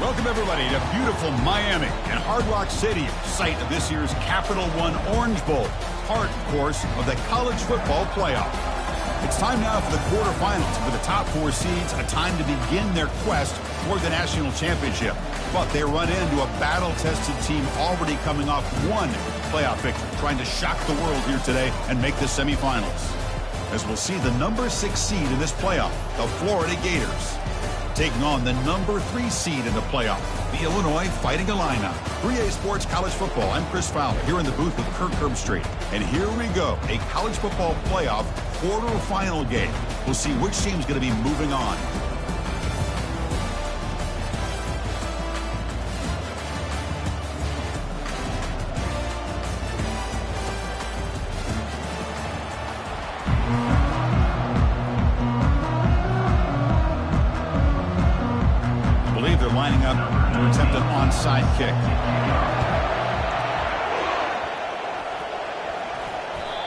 Welcome, everybody, to beautiful Miami and Hard Rock Stadium, site of this year's Capital One Orange Bowl, part, of course, of the college football playoff. It's time now for the quarterfinals, for the top four seeds, a time to begin their quest toward the national championship. But they run into a battle-tested team already coming off one playoff victory, trying to shock the world here today and make the semifinals. As we'll see the number 6 seed in this playoff, the Florida Gators, taking on the number 3 seed in the playoff, the Illinois Fighting Illini. 3A Sports College Football. I'm Chris Fowler here in the booth with Kirk Herbstreit. And here we go, a college football playoff quarterfinal game. We'll see which team's going to be moving on. Lining up to attempt an onside kick.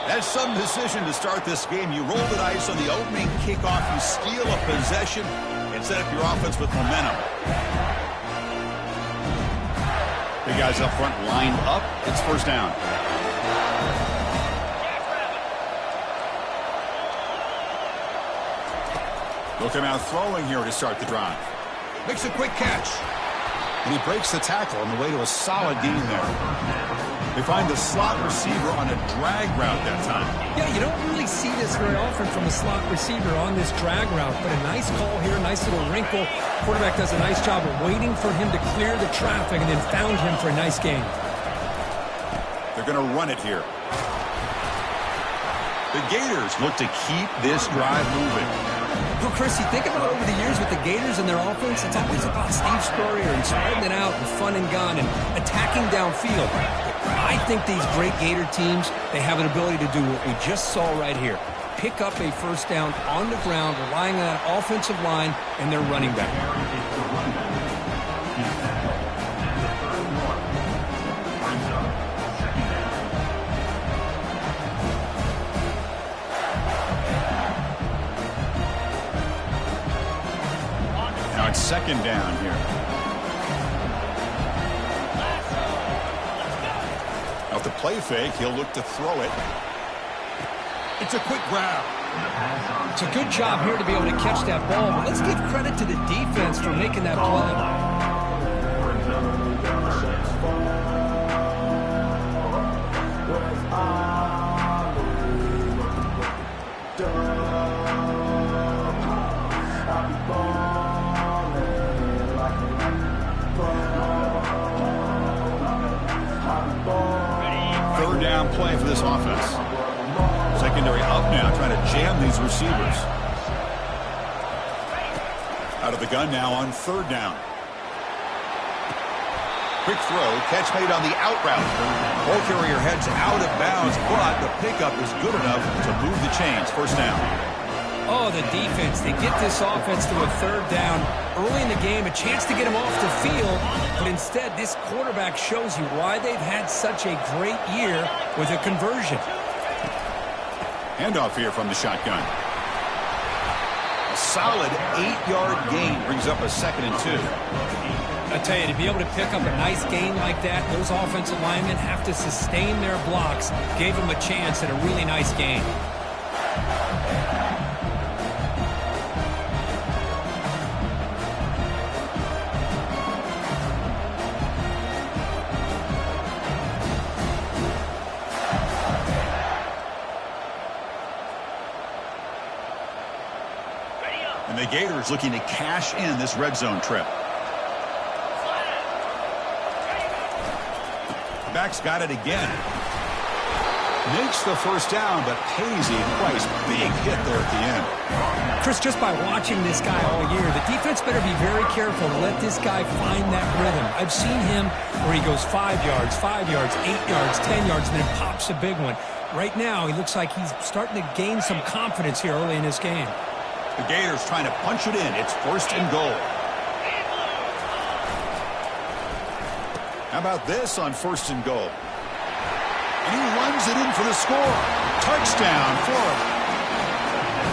That's some decision to start this game. You roll the dice on the opening kickoff. You steal a possession and set up your offense with momentum. The guys up front lined up. It's first down. Looking out throwing here to start the drive. Makes a quick catch. And he breaks the tackle on the way to a solid gain there. They find the slot receiver on a drag route that time. Yeah, you don't really see this very often from a slot receiver on this drag route, but a nice call here, nice little wrinkle. Quarterback does a nice job of waiting for him to clear the traffic and then found him for a nice gain. They're going to run it here. The Gators look to keep this drive moving. Well, Chris, you think about over the years with the Gators and their offense, it's always about Steve Spurrier and spreading it out and fun and gun and attacking downfield. I think these great Gator teams, they have an ability to do what we just saw right here. Pick up a first down on the ground, relying on that offensive line and their running back. It's second down here. Now the play fake, he'll look to throw it. It's a quick grab. It's a good job here to be able to catch that ball, but let's give credit to the defense for making that play. Third down play for this offense. Secondary up now, trying to jam these receivers. Out of the gun now on third down. Quick throw, catch made on the out route. Ball carrier heads out of bounds, but the pickup is good enough to move the chains. First down. Oh, the defense. They get this offense to a third down early in the game, a chance to get him off the field, but instead this quarterback shows you why they've had such a great year with a conversion. Handoff here from the shotgun. A solid 8-yard gain brings up a 2nd and 2. I tell you, to be able to pick up a nice gain like that, those offensive linemen have to sustain their blocks. Gave them a chance at a really nice gain. And the Gators looking to cash in this red zone trip. The back's got it again. Makes the first down, but pays a price. Big hit there at the end. Chris, just by watching this guy all year, the defense better be very careful to let this guy find that rhythm. I've seen him where he goes 5 yards, 8 yards, 10 yards, and then pops a big one. Right now, he looks like he's starting to gain some confidence here early in this game. The Gators trying to punch it in. It's first and goal. How about this on first and goal? And he runs it in for the score. Touchdown, Florida.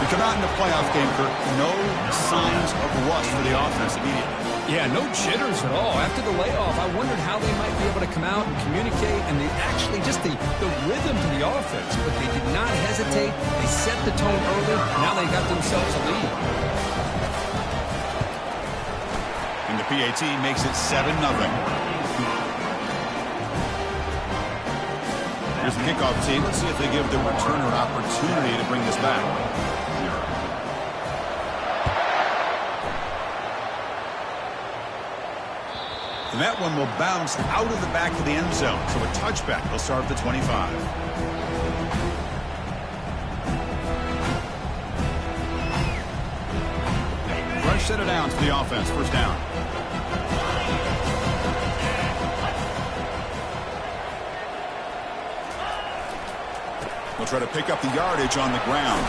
We come out in the playoff game, Kirk. No signs of rust for the offense immediately. Yeah, no jitters at all. After the layoff, I wondered how they might be able to come out and communicate and just the rhythm to the offense. But they did not hesitate. They set the tone early. Now they got themselves a lead. And the PAT makes it 7-0. Here's the kickoff team. Let's see if they give the returner an opportunity to bring this back. And that one will bounce out of the back of the end zone. So a touchback. They'll start at the 25. Fresh set of downs for the offense. First down. They'll try to pick up the yardage on the ground.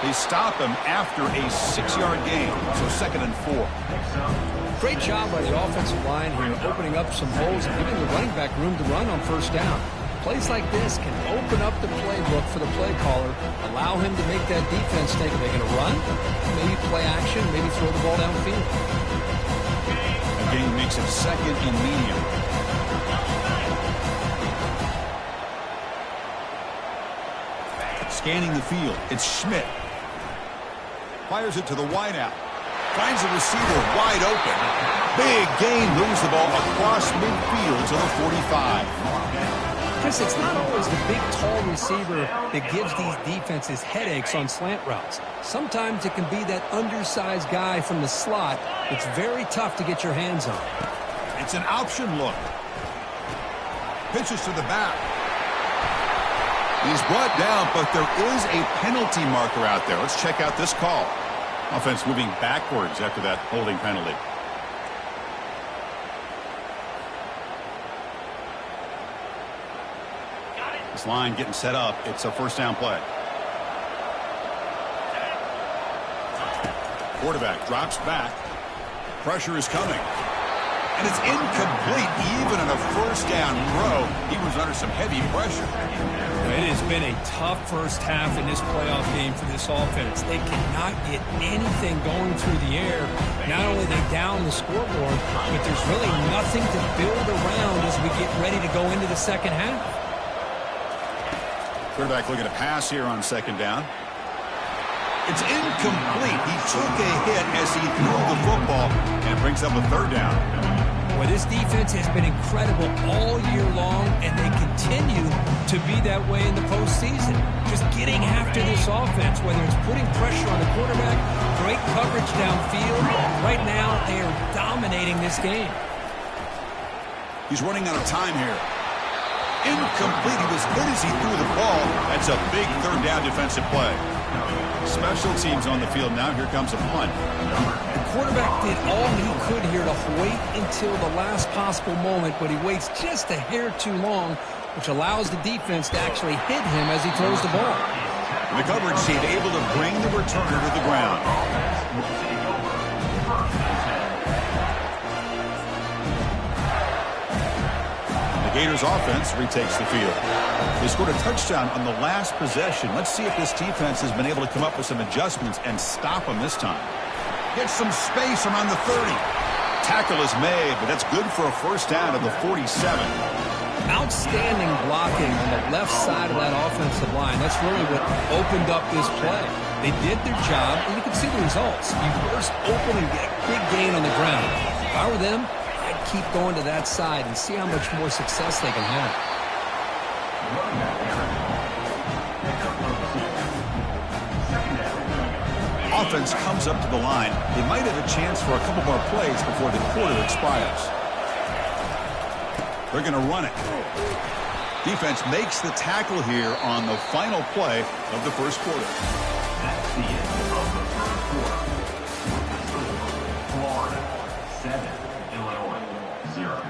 They stop him after a 6-yard gain. So 2nd and 4. Great job by the offensive line here, opening up some holes and giving the running back room to run on first down. Plays like this can open up the playbook for the play caller, allow him to make that defense think, are they going to run? Maybe play action, maybe throw the ball downfield. The game makes it 2nd and medium. Scanning the field, it's Schmidt. Fires it to the wideout. Finds the receiver wide open. Big gain, moves the ball across midfield to the 45. Chris, it's not always the big, tall receiver that gives these defenses headaches on slant routes. Sometimes it can be that undersized guy from the slot that's very tough to get your hands on. It's an option look. Pitches to the back. He's brought down, but there is a penalty marker out there. Let's check out this call. Offense moving backwards after that holding penalty. This line getting set up. It's a first down play. Quarterback drops back. Pressure is coming. And it's incomplete. Even on a first down throw, he was under some heavy pressure. It has been a tough first half in this playoff game for this offense. They cannot get anything going through the air. Not only they down the scoreboard, but there's really nothing to build around as we get ready to go into the second half. Quarterback looking to pass here on 2nd down. It's incomplete. He took a hit as he threw the football, and it brings up a 3rd down. Well, this defense has been incredible all year long, and they continue to be that way in the postseason. Just getting after this offense, whether it's putting pressure on the quarterback, great coverage downfield. Right now, they are dominating this game. He's running out of time here. Incomplete. He was hit as he threw the ball. That's a big 3rd down defensive play. Special teams on the field now. Here comes a punt. The quarterback did all he could here to wait until the last possible moment, but he waits just a hair too long, which allows the defense to actually hit him as he throws the ball. The coverage team able to bring the returner to the ground. The Gators offense retakes the field. They scored a touchdown on the last possession. Let's see if this defense has been able to come up with some adjustments and stop them this time. Gets some space around the 30. Tackle is made, but that's good for a first down at the 47. Outstanding blocking on the left side of that offensive line. That's really what opened up this play. They did their job, and you can see the results. You burst open and get a big gain on the ground. If I were them, I'd keep going to that side and see how much more success they can have. Offense comes up to the line. They might have a chance for a couple more plays before the quarter expires. They're going to run it. Defense makes the tackle here on the final play of the first quarter. That's the end of the first quarter. Florida 7, Illinois 0.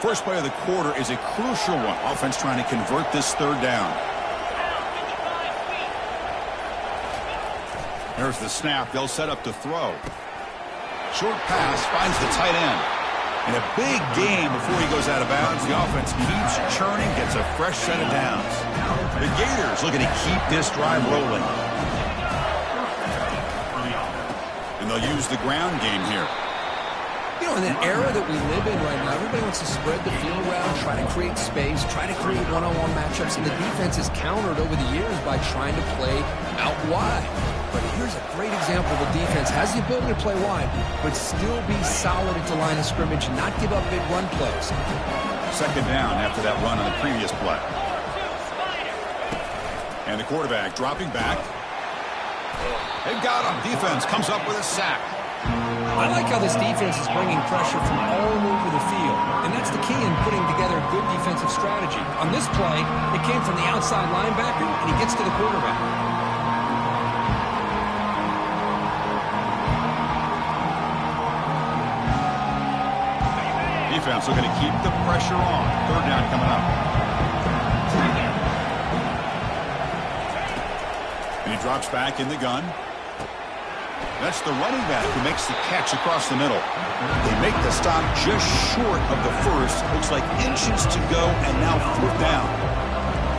First play of the quarter is a crucial one. Offense trying to convert this 3rd down. There's the snap. They'll set up to throw. Short pass finds the tight end. In a big game before he goes out of bounds, the offense keeps churning, gets a fresh set of downs. The Gators looking to keep this drive rolling. And they'll use the ground game here. You know, in that era that we live in right now, everybody wants to spread the field around, try to create space, try to create one-on-one matchups, and the defense is countered over the years by trying to play out wide. But here's a great example of a defense has the ability to play wide, but still be solid at the line of scrimmage and not give up big run plays. Second down after that run on the previous play. And the quarterback dropping back. They've got him. Defense comes up with a sack. I like how this defense is bringing pressure from all over the field, and that's the key in putting together a good defensive strategy. On this play, it came from the outside linebacker, and he gets to the quarterback. Defense looking to keep the pressure on. Third down coming up. And he drops back in the gun. That's the running back who makes the catch across the middle. They make the stop just short of the first. Looks like inches to go, and now fourth down.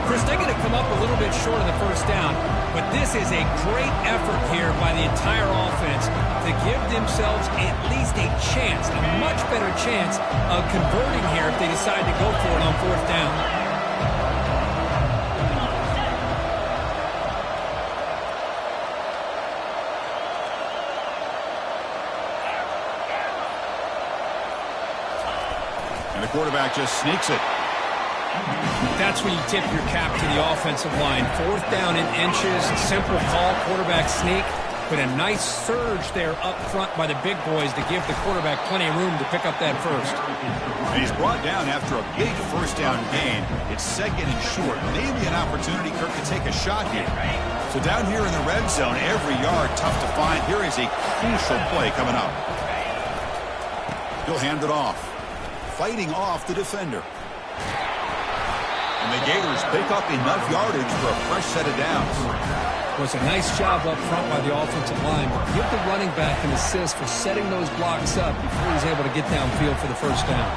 Chris, they're going to come up a little bit short of the first down, but this is a great effort here by the entire offense to give themselves at least a chance, a much better chance of converting here if they decide to go for it on fourth down. And the quarterback just sneaks it. That's when you tip your cap to the offensive line. Fourth down in inches, simple call, quarterback sneak, but a nice surge there up front by the big boys to give the quarterback plenty of room to pick up that first. And he's brought down after a big first down gain. It's second and short. Maybe an opportunity, Kirk, to take a shot here. So down here in the red zone, every yard tough to find. Here is a crucial play coming up. He'll hand it off. Fighting off the defender. And the Gators pick up enough yardage for a fresh set of downs. Well, it's a nice job up front by the offensive line. Give the running back an assist for setting those blocks up before he's able to get downfield for the first down.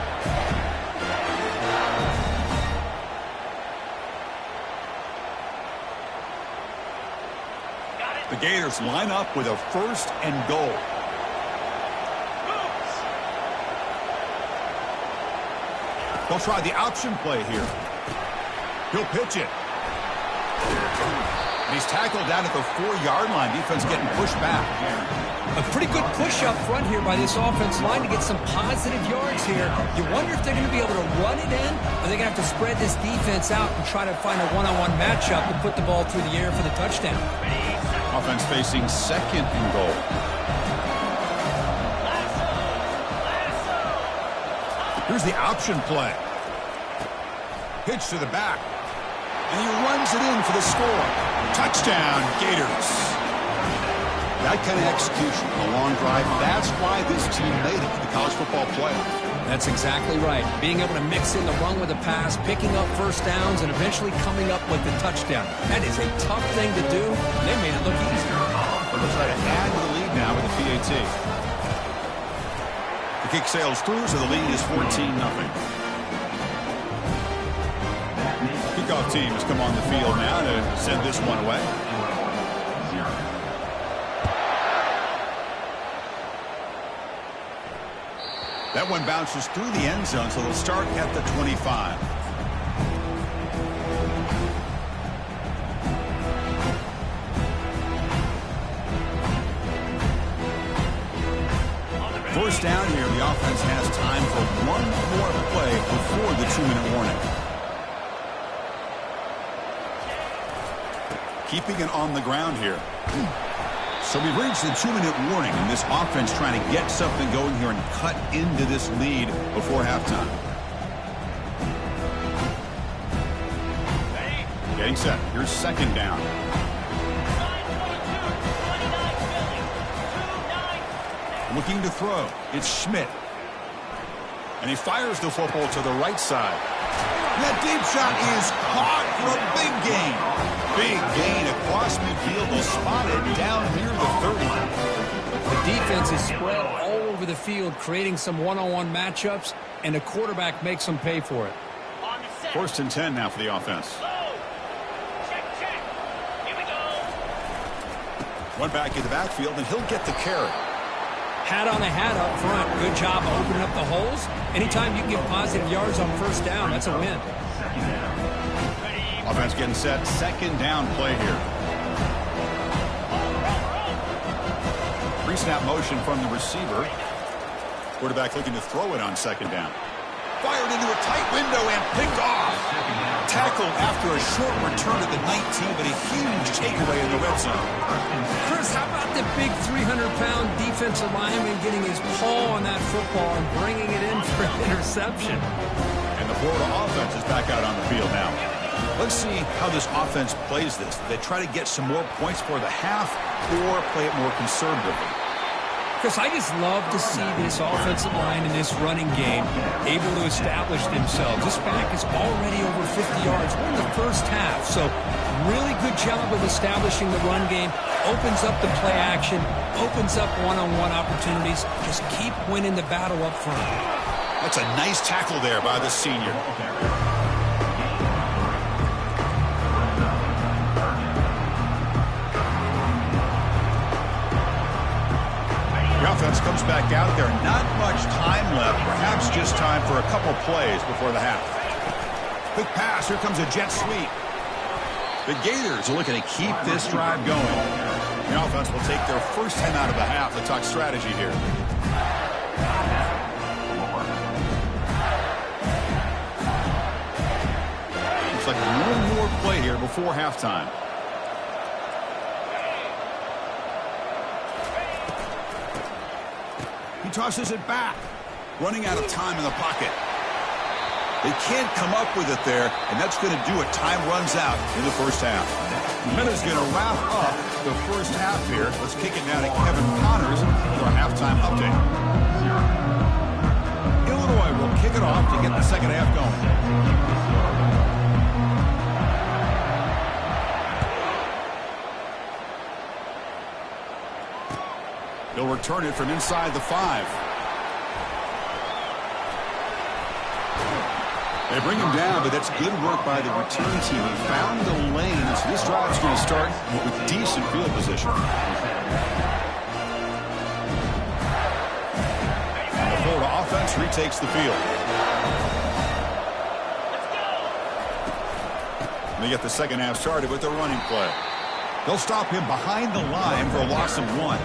The Gators line up with a first and goal. They'll try the option play here. He'll pitch it. And he's tackled down at the 4-yard line. Defense getting pushed back. A pretty good push up front here by this offense line to get some positive yards here. You wonder if they're going to be able to run it in, or they're going to have to spread this defense out and try to find a one-on-one matchup to put the ball through the air for the touchdown. Offense facing second and goal. Here's the option play. Pitch to the back. And he runs it in for the score. Touchdown, Gators. That kind of execution, a long drive, that's why this team made it to the college football playoff. That's exactly right. Being able to mix in the run with the pass, picking up first downs, and eventually coming up with the touchdown. That is a tough thing to do, and they made it look easy. They'll try to add to the lead now with the PAT. The kick sails through, so the lead is 14-0. Kickoff team has come on the field now to send this one away. That one bounces through the end zone, so they'll start at the 25. First down here, the offense has time for one more play before the 2-minute warning. Keeping it on the ground here. So we've reached the 2-minute warning, and this offense trying to get something going here and cut into this lead before halftime. Getting set. Here's second down. Looking to throw. It's Schmidt. And he fires the football to the right side. That deep shot is caught for a big gain. Big gain across midfield. They'll spot it down near the 30. The defense is spread all over the field, creating some one-on-one matchups, and the quarterback makes them pay for it. First and 10 now for the offense. Check. Here we go. One back in the backfield, and he'll get the carry. Hat on a hat up front. Good job of opening up the holes. Anytime you can get positive yards on first down, that's a win. Offense getting set. Second down play here. Pre-snap motion from the receiver. Quarterback looking to throw it on second down. Fired into a tight window and picked off. Tackled after a short return at the 19, but a huge takeaway in the red zone. Chris, how about the big 300-pound defensive lineman getting his paw on that football and bringing it in for an interception? And the Florida offense is back out on the field now. Let's see how this offense plays this. Do they try to get some more points for the half or play it more conservatively? Chris, I just love to see this offensive line in this running game able to establish themselves. This back is already over 50 yards. We're in the first half, so really good job of establishing the run game. Opens up the play action, opens up one-on-one opportunities. Just keep winning the battle up front. That's a nice tackle there by the senior. The offense comes back out there. Not much time left. Perhaps just time for a couple plays before the half. Quick pass. Here comes a jet sweep. The Gators are looking to keep this drive going. The offense will take their first 10 out of the half. Let's talk strategy here. Looks like one more play here before halftime. He tosses it back. Running out of time in the pocket. They can't come up with it there, and that's going to do it. Time runs out in the first half. Minna's going to wrap up the first half here. Let's kick it now to Kevin Connors for a halftime update. Illinois will kick it off to get the second half going. They'll return it from inside the 5. They bring him down, but that's good work by the return team. He found the lane, so this drive is going to start with decent field position. And the Florida offense retakes the field. And they get the second half started with their running play. They'll stop him behind the line for a loss of 1.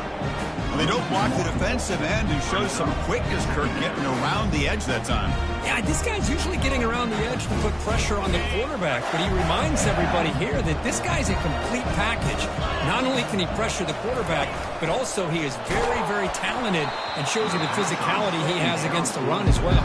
And they don't block the defensive end and show some quickness, Kirk, getting around the edge that time. Yeah, this guy's usually getting around the edge to put pressure on the quarterback, but he reminds everybody here that this guy's a complete package. Not only can he pressure the quarterback, but also he is very, very talented and shows you the physicality he has against the run as well.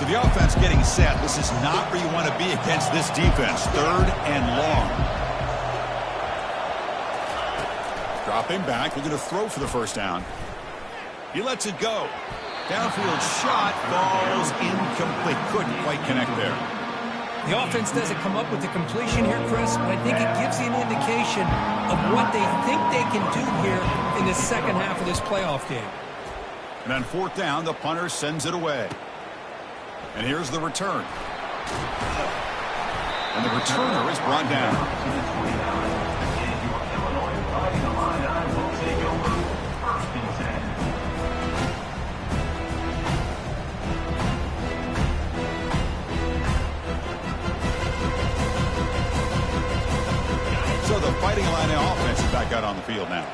The offense getting set. This is not where you want to be against this defense. Third and long. Dropping back. We're going to throw for the first down. He lets it go. Downfield shot falls incomplete. Couldn't quite connect there. The offense doesn't come up with the completion here, Chris, but I think it gives you an indication of what they think they can do here in the second half of this playoff game. And on fourth down, the punter sends it away. And here's the return. And the returner is brought down. So the Fighting Illini offense is back out on the field now.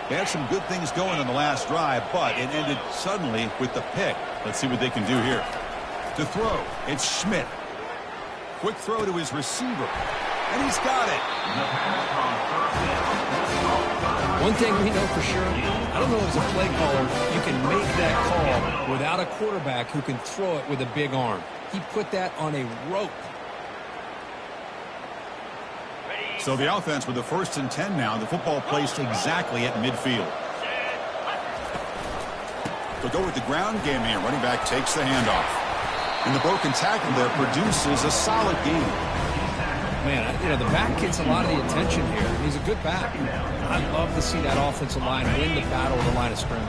They had some good things going on the last drive, but it ended suddenly with the pick. Let's see what they can do here. To throw, it's Schmidt. Quick throw to his receiver, and he's got it. One thing we know for sure, I don't know as a play caller, you can make that call without a quarterback who can throw it with a big arm. He put that on a rope. So the offense with the 1st and 10 now. The football placed exactly at midfield. They'll go with the ground game here. Running back takes the handoff. And the broken tackle there produces a solid game. Man, the back gets a lot of the attention here. He's a good back. I'd love to see that offensive line win the battle of the line of scrimmage.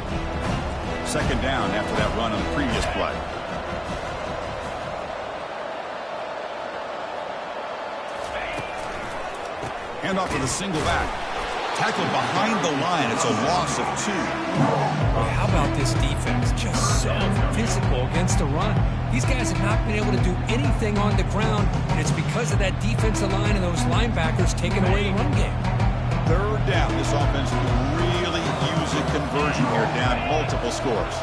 2nd down after that run on the previous play. Handoff with a single back. Tackled behind the line. It's a loss of 2. How about this defense? Just so physical against the run. These guys have not been able to do anything on the ground, and it's because of that defensive line and those linebackers taking away the run game. 3rd down. This offense will really use a conversion here, down multiple scores.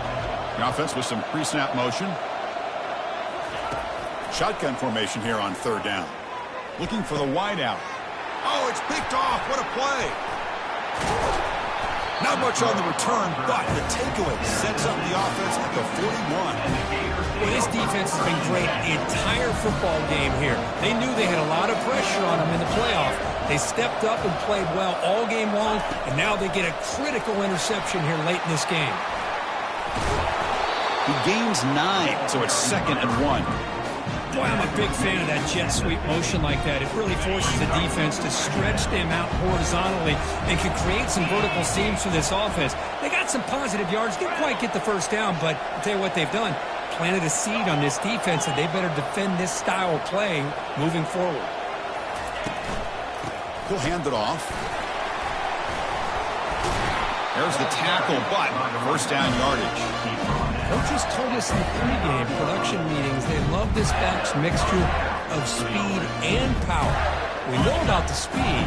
The offense with some pre-snap motion. Shotgun formation here on 3rd down. Looking for the wideout. Oh, it's picked off. What a play. Not much on the return, but the takeaway sets up the offense at the 41. Well, this defense has been great the entire football game here. They knew they had a lot of pressure on them in the playoff. They stepped up and played well all game long, and now they get a critical interception here late in this game. He gains 9, so it's 2nd and 1. Boy, I'm a big fan of that jet sweep motion like that. It really forces the defense to stretch them out horizontally and can create some vertical seams for this offense. They got some positive yards. Didn't quite get the 1st down, but I'll tell you what they've done. Planted a seed on this defense, and they better defend this style of play moving forward. He'll hand it off. There's the tackle, but 1st down yardage. Coaches told us in the pregame production meetings they love this back's mixture of speed and power. We know about the speed.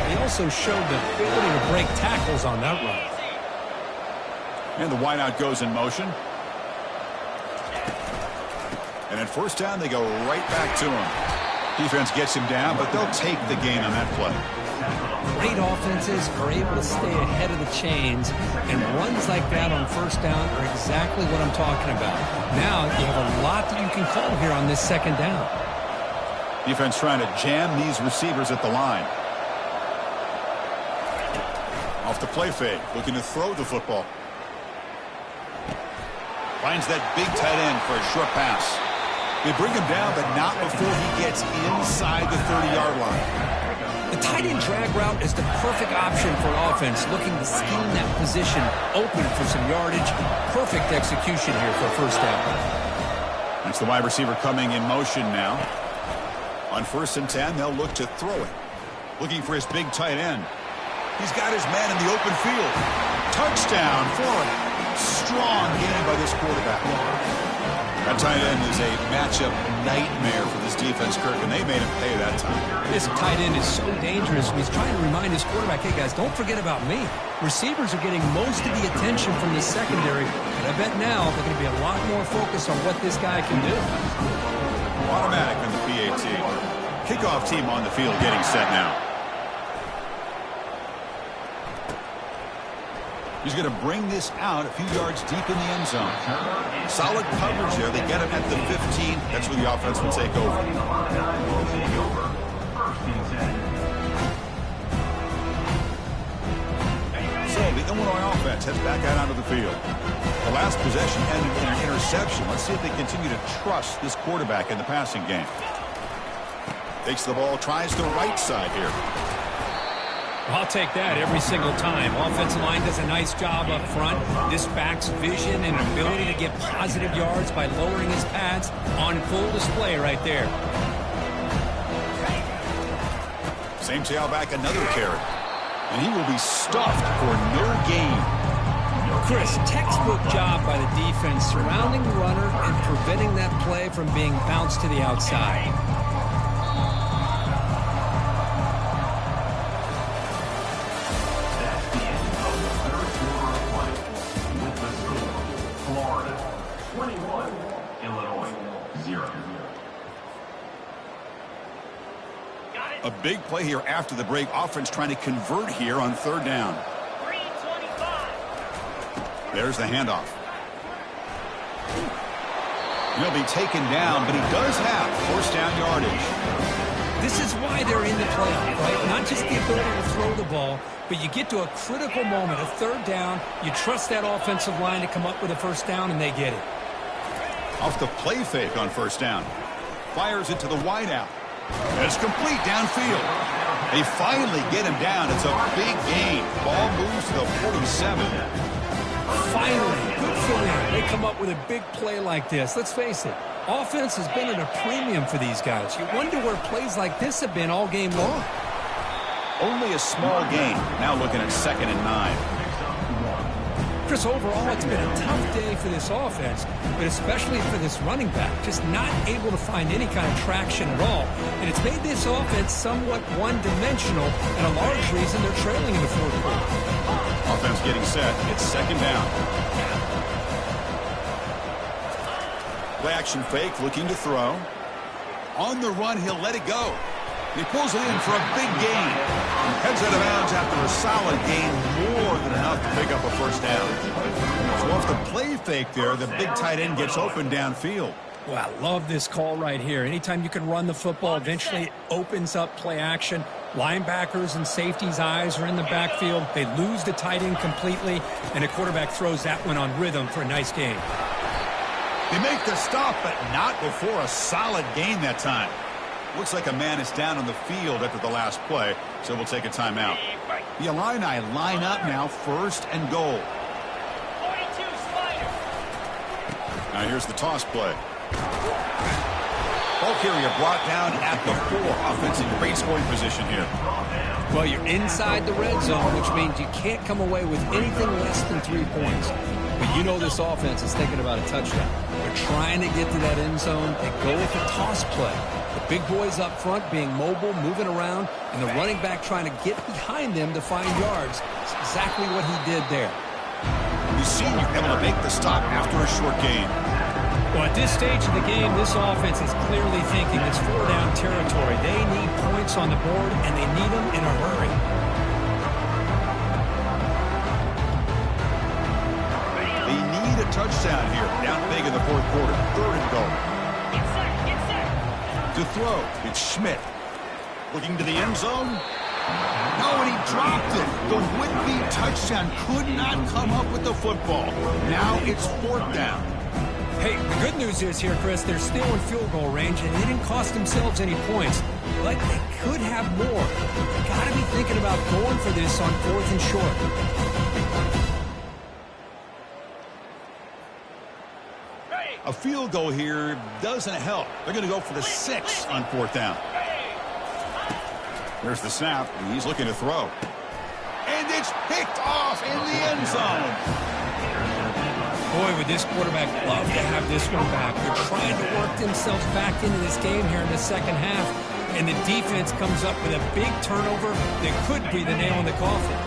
They also showed the ability to break tackles on that run. And the wideout goes in motion. And at 1st down, they go right back to him. Defense gets him down, but they'll take the gain on that play. Great offenses are able to stay ahead of the chains, and runs like that on 1st down are exactly what I'm talking about. Now you have a lot that you can call here on this 2nd down. Defense trying to jam these receivers at the line. Off the play fake, looking to throw the football. Finds that big tight end for a short pass. They bring him down, but not before he gets inside the 30-yard line. The tight end drag route is the perfect option for an offense looking to scheme that position open for some yardage. Perfect execution here for 1st down. That's the wide receiver coming in motion now. On 1st and 10, they'll look to throw it. Looking for his big tight end. He's got his man in the open field. Touchdown, Florida. Strong game by this quarterback. That tight end is a matchup nightmare for this defense, Kirk, and they made him pay that time. This tight end is so dangerous. He's trying to remind his quarterback, hey, guys, don't forget about me. Receivers are getting most of the attention from the secondary, and I bet now they're going to be a lot more focused on what this guy can do. Automatic on the PAT. Kickoff team on the field getting set now. He's going to bring this out a few yards deep in the end zone. Solid coverage there. They get him at the 15. That's where the offense will take over. So the Illinois offense heads back out onto the field. The last possession ended in an interception. Let's see if they continue to trust this quarterback in the passing game. Takes the ball, tries the right side here. I'll take that every single time. Offensive line does a nice job up front. This back's vision and ability to get positive yards by lowering his pads on full display right there. Same tailback, another carry. And he will be stuffed for no gain. Chris, textbook job by the defense surrounding the runner and preventing that play from being bounced to the outside. A big play here after the break. Offense trying to convert here on 3rd down. There's the handoff. He'll be taken down, but he does have 1st down yardage. This is why they're in the playoff, right? Not just the ability to throw the ball, but you get to a critical moment, a third down, you trust that offensive line to come up with a first down, and they get it. Off the play fake on first down. Fires it to the wideout. And it's complete downfield. They finally get him down. It's a big gain. Ball moves to the 47. Finally, good for them. They come up with a big play like this. Let's face it, offense has been at a premium for these guys. You wonder where plays like this have been all game long. Only a small gain. Now looking at 2nd and 9. Chris, overall, it's been a tough day for this offense, but especially for this running back, just not able to find any kind of traction at all. And it's made this offense somewhat one-dimensional, and a large reason they're trailing in the fourth quarter. Offense getting set. It's 2nd down. Play action fake, looking to throw. On the run, he'll let it go. He pulls it in for a big gain. Heads out of bounds after a solid gain, more than enough to pick up a first down. So off the play fake there, the big tight end gets open downfield. Well, I love this call right here. Anytime you can run the football, eventually it opens up play action. Linebackers and safeties' eyes are in the backfield. They lose the tight end completely, and the quarterback throws that one on rhythm for a nice gain. They make the stop, but not before a solid gain that time. Looks like a man is down on the field after the last play, so we'll take a timeout. The Illini line up now, 1st and goal. 42 slider. Now here's the toss play. Ball carrier brought down at the 4. Offense in great scoring position here. Well, you're inside the red zone, which means you can't come away with anything less than 3 points. But you know this offense is thinking about a touchdown. They're trying to get to that end zone. They go with the toss play. The big boys up front being mobile, moving around, and the running back trying to get behind them to find yards. It's exactly what he did there. The senior able to make the stop after a short gain. Well, at this stage of the game, this offense is clearly thinking it's 4-down territory. They need points on the board, and they need them in a hurry. They need a touchdown here. Down big in the fourth quarter. 3rd and goal. Get set. Get set. To throw, it's Schmidt. Looking to the end zone. No, and he dropped it. The would-be touchdown could not come up with the football. Now it's 4th down. Hey, the good news is here, Chris, they're still in field goal range, and they didn't cost themselves any points. But they could have more. Got to be thinking about going for this on 4th and short. A field goal here doesn't help. They're going to go for the 6 on 4th down. There's the snap, and he's looking to throw. And it's picked off in the end zone. Boy, would this quarterback love to have this one back. They're trying to work themselves back into this game here in the second half, and the defense comes up with a big turnover that could be the nail in the coffin.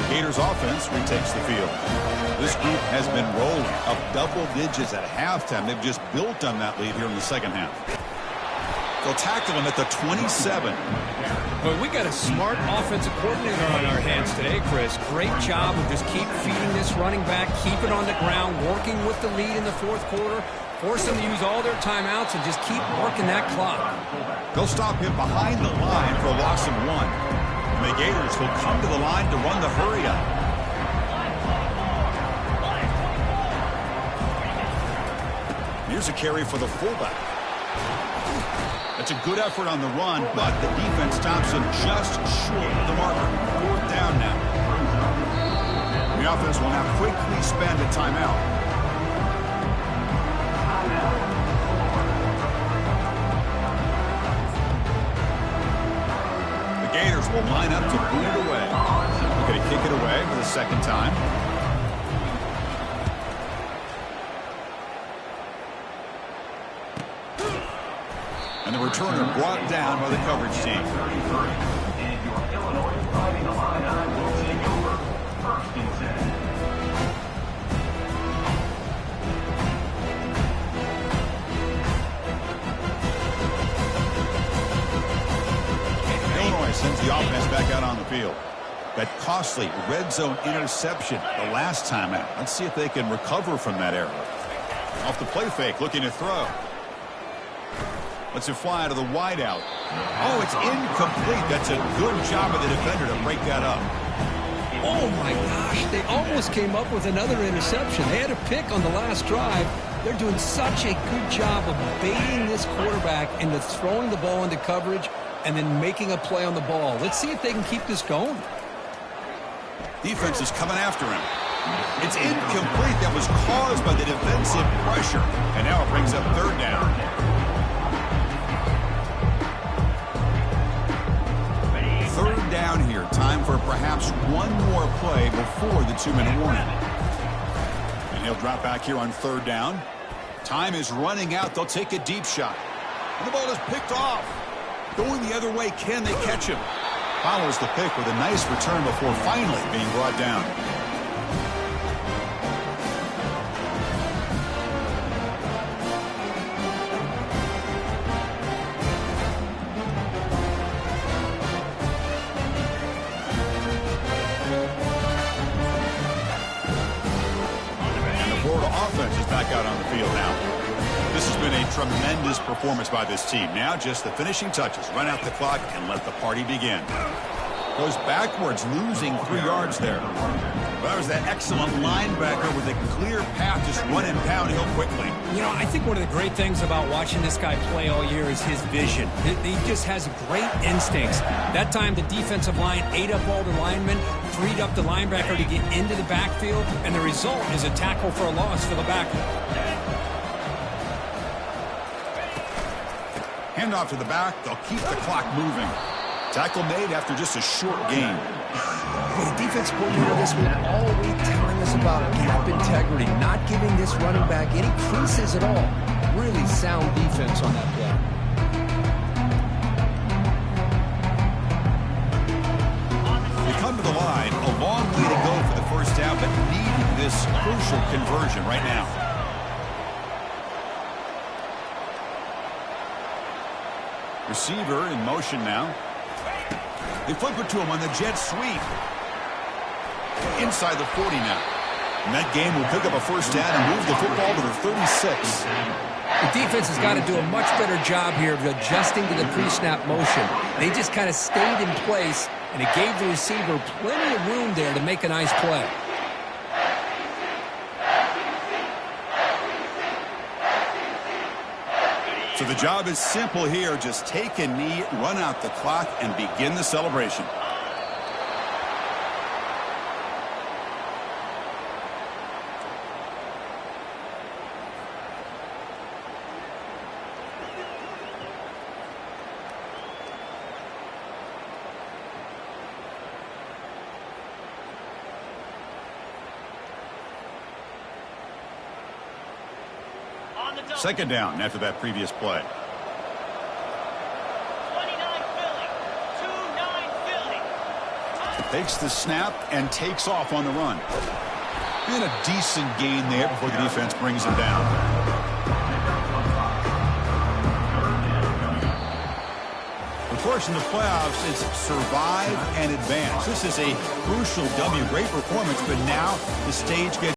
The Gators offense retakes the field. This group has been rolling up double digits at halftime. They've just built on that lead here in the second half. They'll tackle him at the 27. Well, we got a smart offensive coordinator on our hands today, Chris. Great job of just keep feeding this running back, keep it on the ground, working with the lead in the fourth quarter, force them to use all their timeouts, and just keep working that clock. They'll stop him behind the line for a loss of 1. And the Gators will come to the line to run the hurry-up. Here's a carry for the fullback. That's a good effort on the run, but the defense stops him just short of the marker. 4th down now. The offense will now quickly spend a timeout. The Gators will line up to boot it away. They're going to kick it away for the 2nd time. And the returner brought down by the coverage team. Illinois sends the offense back out on the field. That costly red zone interception the last time out. Let's see if they can recover from that error. Off the play fake, looking to throw. Lets it fly out of the wideout. Oh, it's incomplete. That's a good job of the defender to break that up. Oh, my gosh. They almost came up with another interception. They had a pick on the last drive. They're doing such a good job of baiting this quarterback into throwing the ball into coverage and then making a play on the ball. Let's see if they can keep this going. Defense is coming after him. It's incomplete. That was caused by the defensive pressure. And now it brings up third down. Third down here. Time for perhaps one more play before the 2-minute warning. And he'll drop back here on third down. Time is running out. They'll take a deep shot. And the ball is picked off. Going the other way. Can they catch him? Follows the pick with a nice return before finally being brought down. Offense is back out on the field now. This has been a tremendous performance by this team. Now just the finishing touches. Run out the clock and let the party begin. Goes backwards, losing 3 yards there. Well, that was that excellent linebacker with a clear path, just running downhill quickly. You know, I think one of the great things about watching this guy play all year is his vision. He just has great instincts. That time the defensive line ate up all the linemen, freed up the linebacker to get into the backfield, and the result is a tackle for a loss for the backer. Handoff to the back. They'll keep the clock moving. Tackle made after just a short gain. Well, the defense coordinator this week all week telling us about gap integrity, not giving this running back any creases at all. Really sound defense on that play. They come to the line. A long way to go for the first down, but needing this crucial conversion right now. Receiver in motion now. They flip it to him on the jet sweep. Inside the 40 now. And that game will pick up a first down and move the football to the 36. The defense has got to do a much better job here of adjusting to the pre-snap motion. They just kind of stayed in place, and it gave the receiver plenty of room there to make a nice play. So the job is simple here. Just take a knee, run out the clock, and begin the celebration. Second down after that previous play. 29 Philly. 2-9 Philly. Takes the snap and takes off on the run. And a decent gain there before the defense brings him down. Of course, in the playoffs, it's survive and advance. This is a crucial W. Great performance, but now the stage gets